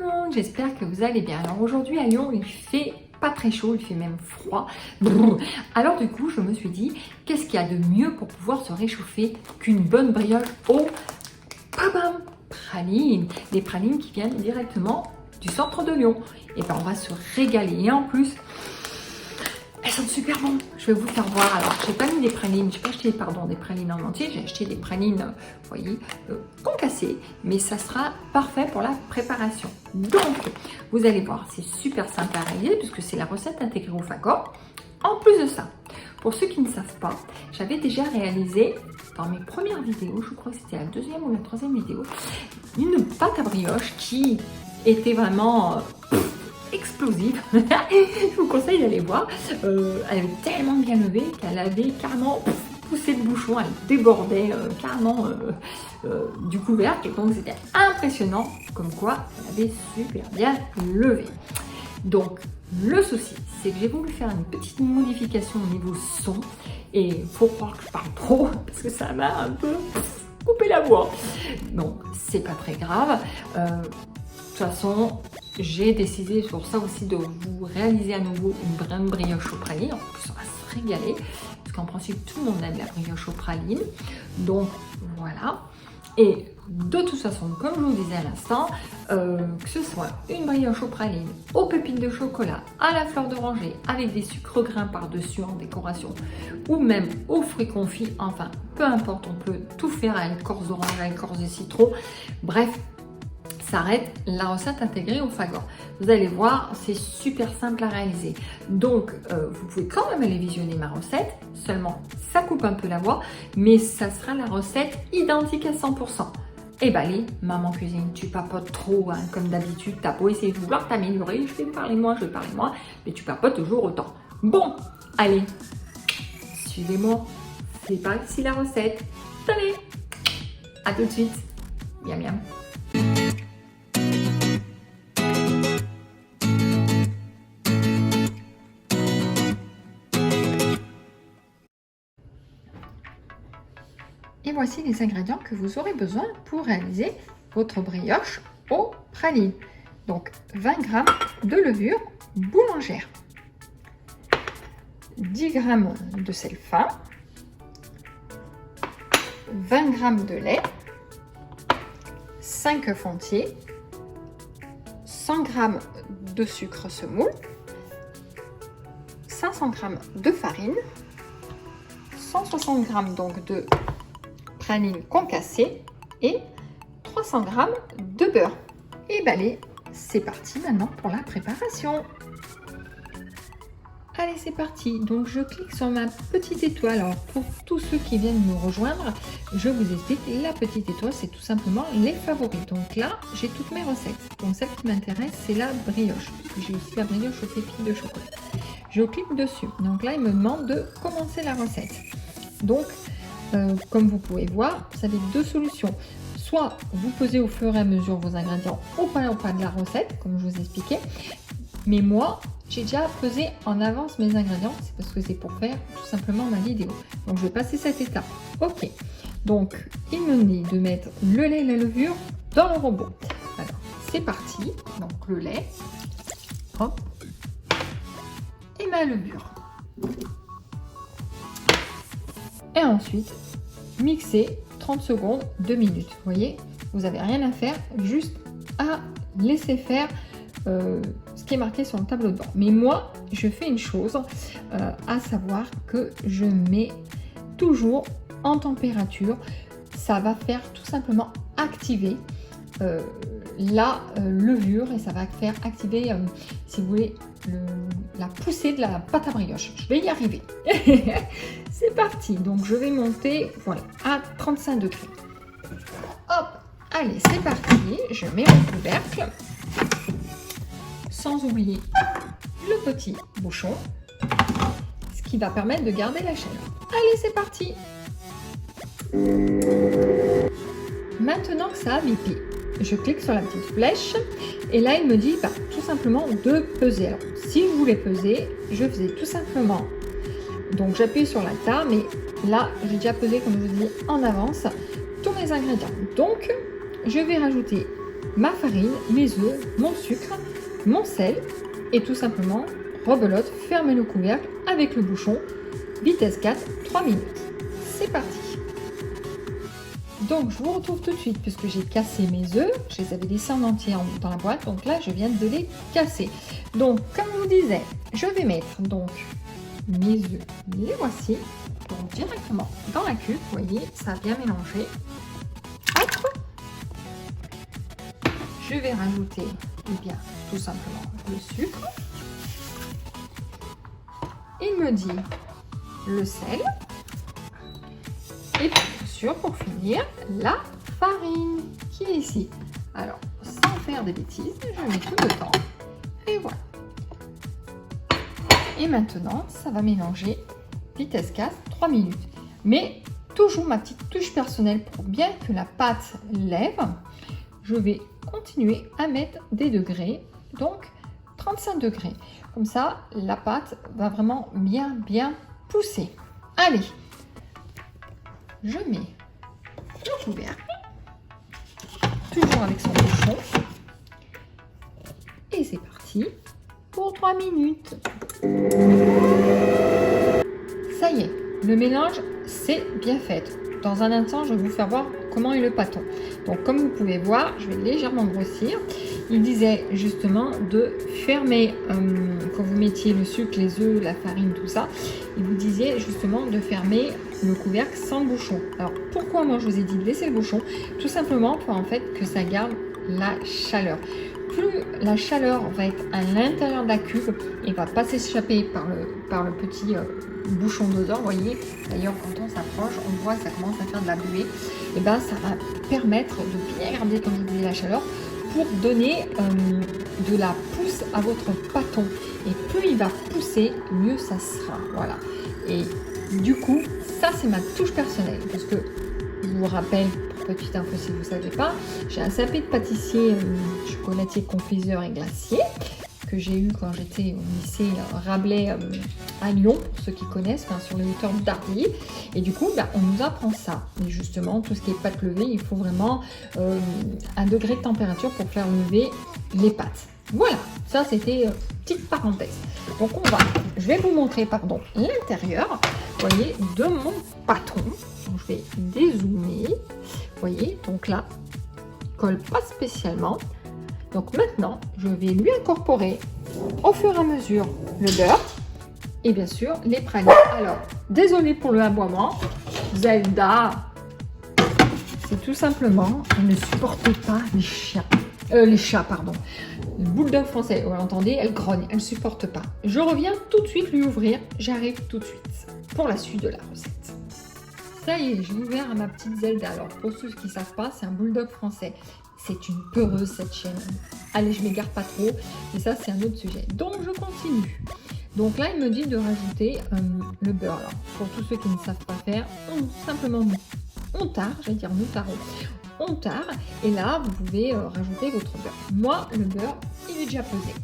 monde, j'espère que vous allez bien. Alors aujourd'hui à Lyon, il fait pas très chaud, il fait même froid. Brrr. Alors du coup, je me suis dit, qu'est-ce qu'il y a de mieux pour pouvoir se réchauffer qu'une bonne brioche au pralines. Des pralines qui viennent directement du centre de Lyon. Et ben on va se régaler. Et en plus, elles sont super bonnes. Je vais vous faire voir. Alors, j'ai pas mis des pralines, j'ai pas acheté des pralines en entier. J'ai acheté des pralines, vous voyez, concassées. Mais ça sera parfait pour la préparation. Donc, vous allez voir, c'est super simple à réaliser puisque c'est la recette intégrée au Fagor. En plus de ça, pour ceux qui ne savent pas, j'avais déjà réalisé dans mes premières vidéos, je crois que c'était la deuxième ou la troisième vidéo, une pâte à brioche qui était vraiment explosive. Je vous conseille d'aller voir. Elle avait tellement bien levé qu'elle avait carrément poussé le bouchon, elle débordait carrément du couvercle. Donc c'était impressionnant comme quoi elle avait super bien levé. Donc le souci, c'est que j'ai voulu faire une petite modification au niveau son et il faut croire que je parle trop parce que ça m'a un peu coupé la voix. Donc c'est pas très grave. De toute façon, j'ai décidé sur ça aussi de vous réaliser à nouveau une brioche aux pralines. En plus, on va se régaler parce qu'en principe, tout le monde aime la brioche aux pralines. Donc voilà. Et de toute façon, comme je vous disais à l'instant, que ce soit une brioche aux pralines, aux pépites de chocolat, à la fleur d'oranger, avec des sucres grains par-dessus en décoration, ou même aux fruits confits, enfin, peu importe, on peut tout faire à l'écorce d'orange, à l'écorce de citron, bref, s'arrête la recette intégrée au Fagor. Vous allez voir, c'est super simple à réaliser. Donc, vous pouvez quand même aller visionner ma recette, seulement ça coupe un peu la voix, mais ça sera la recette identique à 100%. Et bah allez, maman cuisine, tu papotes trop, hein, comme d'habitude, t'as beau essayer de vouloir t'améliorer, je vais parler moi, mais tu papotes toujours autant. Bon, allez, suivez-moi, c'est pas ici la recette. Allez, à tout de suite, miam miam. Et voici les ingrédients que vous aurez besoin pour réaliser votre brioche aux pralines. Donc 20 g de levure boulangère, 10 g de sel fin, 20 g de lait, 5 œufs entiers, 100 g de sucre semoule, 500 g de farine, 160 g donc de pralines concassées et 300 g de beurre. Et ben allez, c'est parti maintenant pour la préparation. Allez, c'est parti. Donc je clique sur ma petite étoile. Alors pour tous ceux qui viennent me rejoindre, je vous explique, la petite étoile, c'est tout simplement les favoris. Donc là, j'ai toutes mes recettes. Donc celle qui m'intéresse, c'est la brioche. J'ai aussi la brioche aux pépites de chocolat. Je clique dessus. Donc là, il me demande de commencer la recette. Donc comme vous pouvez voir, vous avez deux solutions. Soit vous pesez au fur et à mesure vos ingrédients au pas de la recette, comme je vous expliquais. Mais moi, j'ai déjà pesé en avance mes ingrédients. C'est parce que c'est pour faire tout simplement ma vidéo. Donc, je vais passer cette étape. Ok. Donc, il me dit de mettre le lait et la levure dans le robot. Alors, c'est parti. Donc, le lait. Hop. Et ma levure. Et ensuite, mixer 30 secondes, 2 minutes. Vous voyez, vous n'avez rien à faire, juste à laisser faire ce qui est marqué sur le tableau de bord. Mais moi, je fais une chose, à savoir que je mets toujours en température. Ça va faire tout simplement activer la levure et ça va faire activer, si vous voulez, la poussée de la pâte à brioche. Je vais y arriver. C'est parti. Donc je vais monter, voilà, à 35 degrés. Hop, allez, c'est parti. Je mets mon couvercle, sans oublier le petit bouchon, ce qui va permettre de garder la chaleur. Allez, c'est parti. Maintenant que ça a bippé, je clique sur la petite flèche et là il me dit tout simplement de peser. Alors si je voulais peser, je faisais tout simplement, donc j'appuie sur la table, mais là j'ai déjà pesé, comme je vous dis, en avance tous mes ingrédients. Donc je vais rajouter ma farine, mes œufs, mon sucre, mon sel et tout simplement rebelote, ferme le couvercle avec le bouchon, vitesse 4, 3 minutes. C'est parti. Donc je vous retrouve tout de suite puisque j'ai cassé mes œufs, je les avais laissés en entier dans la boîte, donc là je viens de les casser. Donc comme je vous disais, je vais mettre donc mes œufs, les voici, donc directement dans la cuve, vous voyez, ça a bien mélangé. Hop. Je vais rajouter, eh bien, tout simplement le sucre. Il me dit le sel. Et bien sûr, pour finir, la farine qui est ici. Alors, sans faire des bêtises, je mets tout dedans. Et voilà. Et maintenant, ça va mélanger vitesse 4, 3 minutes. Mais toujours ma petite touche personnelle pour bien que la pâte lève. Je vais continuer à mettre des degrés, donc 35 degrés. Comme ça, la pâte va vraiment bien pousser. Allez, je mets le couvercle, toujours avec son bouchon. Et c'est parti pour 3 minutes. Ça y est, le mélange, c'est bien fait. Dans un instant, je vais vous faire voir comment est le pâton. Donc, comme vous pouvez voir, je vais légèrement grossir. Il disait justement de fermer, quand vous mettiez le sucre, les œufs, la farine, tout ça, il vous disait justement de fermer le couvercle sans le bouchon. Alors, pourquoi moi je vous ai dit de laisser le bouchon? Tout simplement pour en fait que ça garde la chaleur. Plus la chaleur va être à l'intérieur de la cuve et va pas s'échapper par le petit bouchon d'odeur, vous voyez, d'ailleurs quand on s'approche, on voit que ça commence à faire de la buée, et ben ça va permettre de bien garder, comme je vous disais, la chaleur pour donner de la pousse à votre pâton. Et plus il va pousser, mieux ça sera. Voilà. Et du coup, ça c'est ma touche personnelle, parce que je vous rappelle, pour petite info si vous ne savez pas, j'ai un CAP de pâtissier, chocolatier, confiseur et glacier que j'ai eu quand j'étais au lycée Rabelais à Lyon, pour ceux qui connaissent, enfin, sur les hauteurs d'Arly. Et du coup, on nous apprend ça. Et justement, tout ce qui est pâte levée, il faut vraiment un degré de température pour faire lever les pâtes. Voilà, ça c'était petite parenthèse. Donc je vais vous montrer l'intérieur, vous voyez, de mon pâton. Donc, je vais dézoomer, vous voyez, donc là, il colle pas spécialement. Donc maintenant, je vais lui incorporer au fur et à mesure le beurre et bien sûr les pralines. Alors, désolé pour le aboiement, Zelda, c'est tout simplement, elle ne supporte pas les chats, pardon. Le bulldog français, vous l'entendez, elle grogne, elle ne supporte pas. Je reviens tout de suite lui ouvrir, j'arrive tout de suite pour la suite de la recette. Ça y est, j'ai ouvert à ma petite Zelda. Alors, pour ceux qui ne savent pas, c'est un bulldog français. C'est une peureuse cette chienne. Allez, je ne m'égare pas trop, mais ça, c'est un autre sujet. Donc, je continue. Donc là, il me dit de rajouter le beurre. Alors, pour tous ceux qui ne savent pas faire, on tare, j'allais dire nous tarons. On tare, et là, vous pouvez rajouter votre beurre. Moi, le beurre, il est déjà pesé.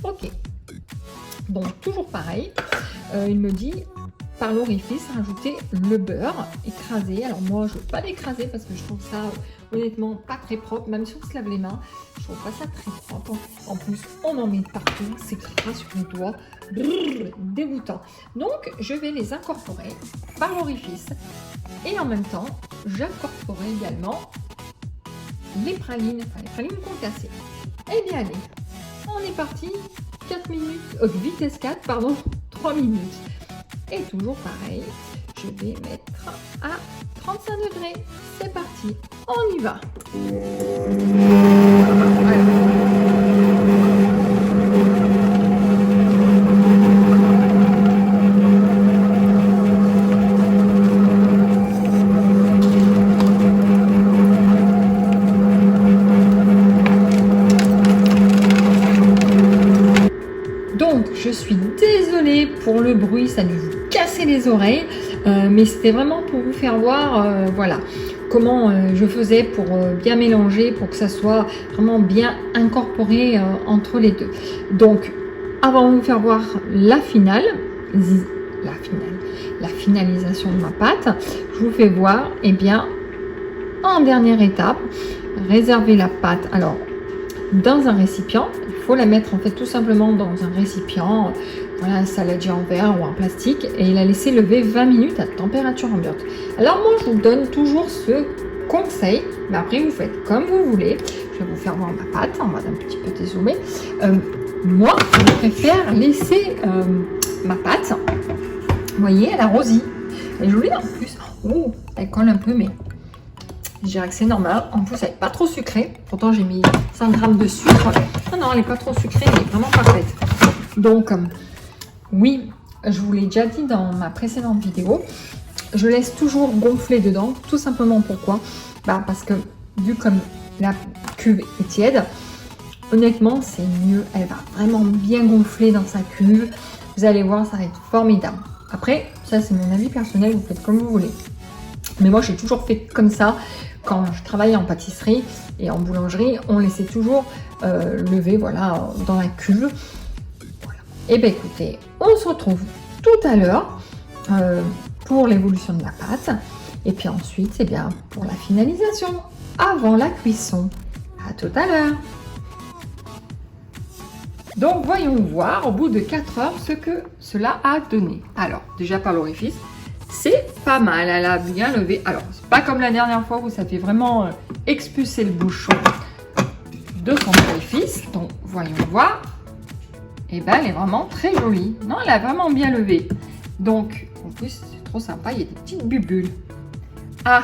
Ok. Donc, toujours pareil, il me dit... par l'orifice, rajouter le beurre écrasé. Alors moi, je ne veux pas l'écraser parce que je trouve ça honnêtement pas très propre. Même si on se lave les mains, je trouve pas ça très propre. En plus, on en met partout, c'est gras sur les doigts. Brrr, dégoûtant. Donc, je vais les incorporer par l'orifice. Et en même temps, j'incorporerai également les pralines, concassées. Eh bien, allez, on est parti. 4 minutes, vitesse 4, pardon, 3 minutes. Et toujours pareil, je vais mettre à 35 degrés. C'est parti, on y va. Donc, je suis désolée pour le bruit, ça dû vous casser les oreilles, mais c'était vraiment pour vous faire voir, voilà, comment je faisais pour bien mélanger, pour que ça soit vraiment bien incorporé entre les deux. Donc, avant de vous faire voir la finalisation de ma pâte, je vous fais voir, eh bien, en dernière étape, réserver la pâte. Alors, dans un récipient. Il faut la mettre en fait tout simplement dans un récipient, voilà, un saladier en verre ou en plastique, et la laisser lever 20 minutes à température ambiante. Alors moi je vous donne toujours ce conseil, mais après vous faites comme vous voulez. Je vais vous faire voir ma pâte, on va un petit peu dézoomer. Moi je préfère laisser ma pâte, vous voyez, elle a rosi. Elle est jolie en plus. Oh, elle colle un peu, mais je dirais que c'est normal. En plus, elle n'est pas trop sucrée. Pourtant, j'ai mis 5 grammes de sucre. Non, elle n'est pas trop sucrée. Elle est vraiment parfaite. Donc, oui, je vous l'ai déjà dit dans ma précédente vidéo. Je laisse toujours gonfler dedans. Tout simplement pourquoi? Parce que, vu comme la cuve est tiède, honnêtement, c'est mieux. Elle va vraiment bien gonfler dans sa cuve. Vous allez voir, ça va être formidable. Après, ça, c'est mon avis personnel. Vous faites comme vous voulez. Mais moi, j'ai toujours fait comme ça. Quand je travaillais en pâtisserie et en boulangerie, on laissait toujours lever, voilà, dans la cuve. Voilà. Et bien, écoutez, on se retrouve tout à l'heure pour l'évolution de la pâte. Et puis ensuite, eh bien, pour la finalisation, avant la cuisson. À tout à l'heure. Donc, voyons voir au bout de 4 heures ce que cela a donné. Alors, déjà par l'orifice. C'est pas mal, elle a bien levé. Alors, c'est pas comme la dernière fois où ça fait vraiment expulser le bouchon de son orifice. Donc, voyons voir. Et ben, elle est vraiment très jolie. Non, elle a vraiment bien levé. Donc, en plus, c'est trop sympa, il y a des petites bulles. Ah,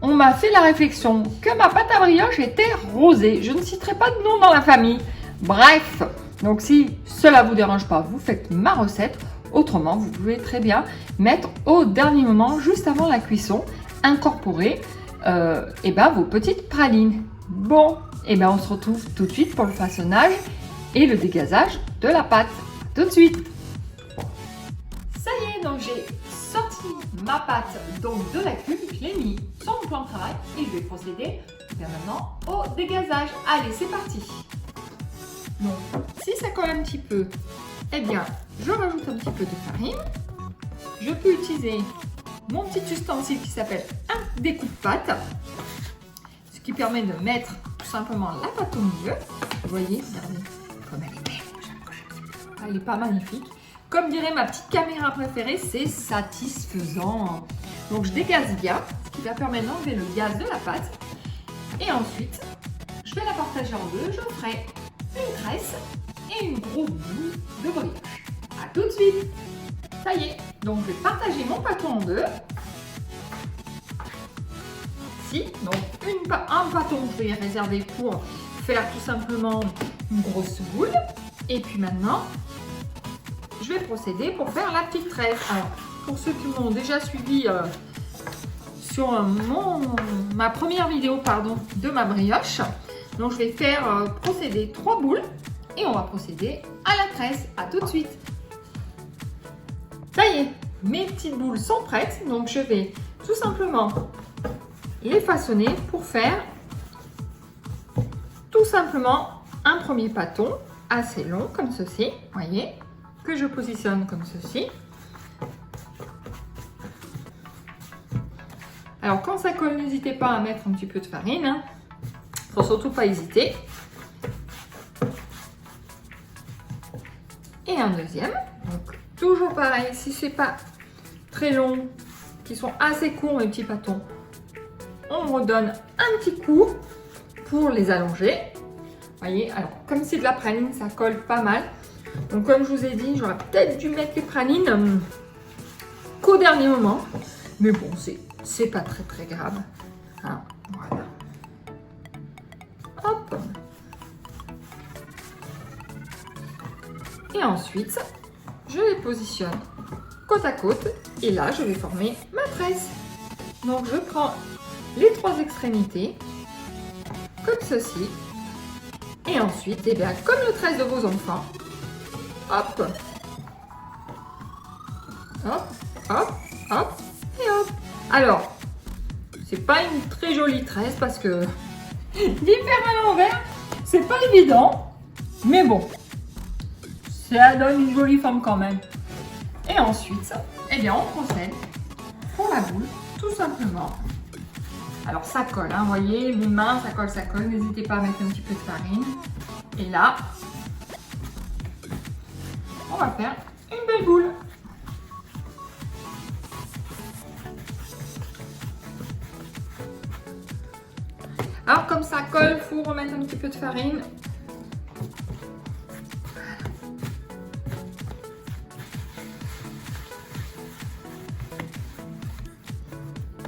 on m'a fait la réflexion que ma pâte à brioche était rosée. Je ne citerai pas de nom dans la famille. Bref, donc si cela vous dérange pas, vous faites ma recette. Autrement, vous pouvez très bien mettre au dernier moment, juste avant la cuisson, incorporer vos petites pralines. Bon, on se retrouve tout de suite pour le façonnage et le dégazage de la pâte. Tout de suite. Ça y est, donc j'ai sorti ma pâte donc de la cuve, je l'ai mis sur mon plan de travail et je vais procéder maintenant au dégazage. Allez, c'est parti. Donc, si ça colle un petit peu, eh bien, je rajoute un petit peu de farine. Je peux utiliser mon petit ustensile qui s'appelle un découpe-pâte, ce qui permet de mettre tout simplement la pâte au milieu. Vous voyez, regardez comme elle est belle. Elle n'est pas magnifique. Comme dirait ma petite caméra préférée, c'est satisfaisant. Donc, je dégaze bien, ce qui va permettre d'enlever le gaz de la pâte. Et ensuite, je vais la partager en deux. Je ferai une tresse et une grosse boule de brioche. A tout de suite. Ça y est, donc je vais partager mon pâton en deux. Ici, donc un pâton que je vais réserver pour faire tout simplement une grosse boule. Et puis maintenant, je vais procéder pour faire la petite tresse. Alors, pour ceux qui m'ont déjà suivi sur ma première vidéo de ma brioche, donc je vais faire procéder 3 boules. Et on va procéder à la tresse. À tout de suite. Ça y est, mes petites boules sont prêtes. Donc, je vais tout simplement les façonner pour faire tout simplement un premier pâton assez long comme ceci. Voyez, que je positionne comme ceci. Alors, quand ça colle, n'hésitez pas à mettre un petit peu de farine. Hein. Faut surtout pas hésiter. Et un deuxième, donc toujours pareil, si c'est pas très long, qui sont assez courts mes petits pâtons, on redonne un petit coup pour les allonger. Voyez, alors comme c'est de la praline, ça colle pas mal. Donc comme je vous ai dit, j'aurais peut-être dû mettre les pralines qu'au dernier moment, mais bon, c'est pas très grave. Hein, voilà. Hop. Et ensuite, je les positionne côte à côte et là, je vais former ma tresse. Donc, je prends les 3 extrémités comme ceci et ensuite, comme le tresse de vos enfants, hop, hop, hop, hop et hop. Alors, c'est pas une très jolie tresse parce que d'y faire à l'envers, c'est pas évident, mais bon. Ça donne une jolie forme quand même. Et ensuite, on procède pour la boule, tout simplement, Alors ça colle, hein, vous voyez, mes mains, ça colle. N'hésitez pas à mettre un petit peu de farine. Et là, on va faire une belle boule. Alors comme ça colle, il faut remettre un petit peu de farine.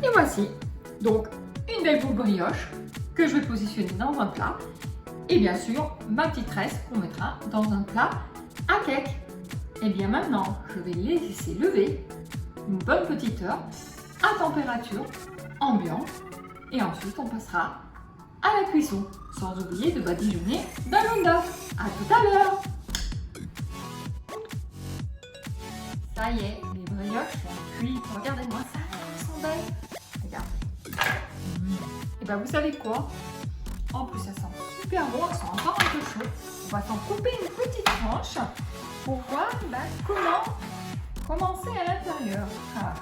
Et voici donc une belle boule brioche que je vais positionner dans un plat. Et bien sûr, ma petite tresse qu'on mettra dans un plat à cake. Et bien maintenant, je vais les laisser lever une bonne petite heure à température ambiante. Et ensuite, on passera à la cuisson. Sans oublier de badigeonner dans l'onda. À tout à l'heure. Ça y est, les brioches sont cuites. Regardez-moi ça, elles sont belles. Regarde. Et bien vous savez quoi? En plus ça sent super bon, elles sont encore un peu chaudes. On va s'en couper une petite tranche pour voir comment commencer à l'intérieur. Ah.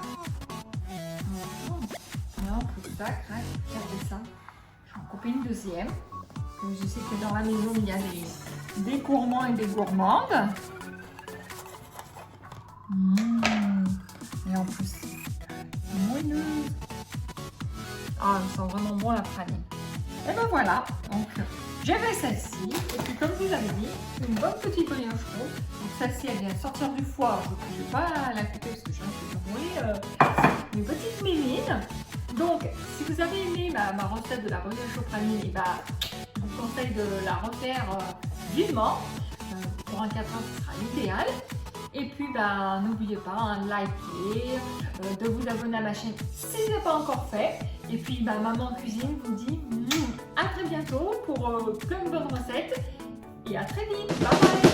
Et en plus ça, regardez ça. Je vais en couper une deuxième. Je sais que dans la maison il y a des gourmands et des gourmandes. Et en plus, moelleuse. Ah, elle sent vraiment bon la praline. Et ben voilà, donc j'ai fait celle-ci. Et puis comme je vous avais dit, une bonne petite brioche rouge. Donc celle-ci, elle vient de sortir du four. Je ne vais pas la couper parce que je risque de rouler mes petites mélines. Donc, si vous avez aimé ma recette de la brioche aux pralines, et ben, je vous conseille de la refaire vivement. Pour un 4 heures, ce sera l'idéal. Et puis, n'oubliez pas, liker, de vous abonner à ma chaîne si ce n'est pas encore fait. Et puis, Maman Cuisine vous dit à très bientôt pour plein de bonnes recettes. Et à très vite. Bye bye.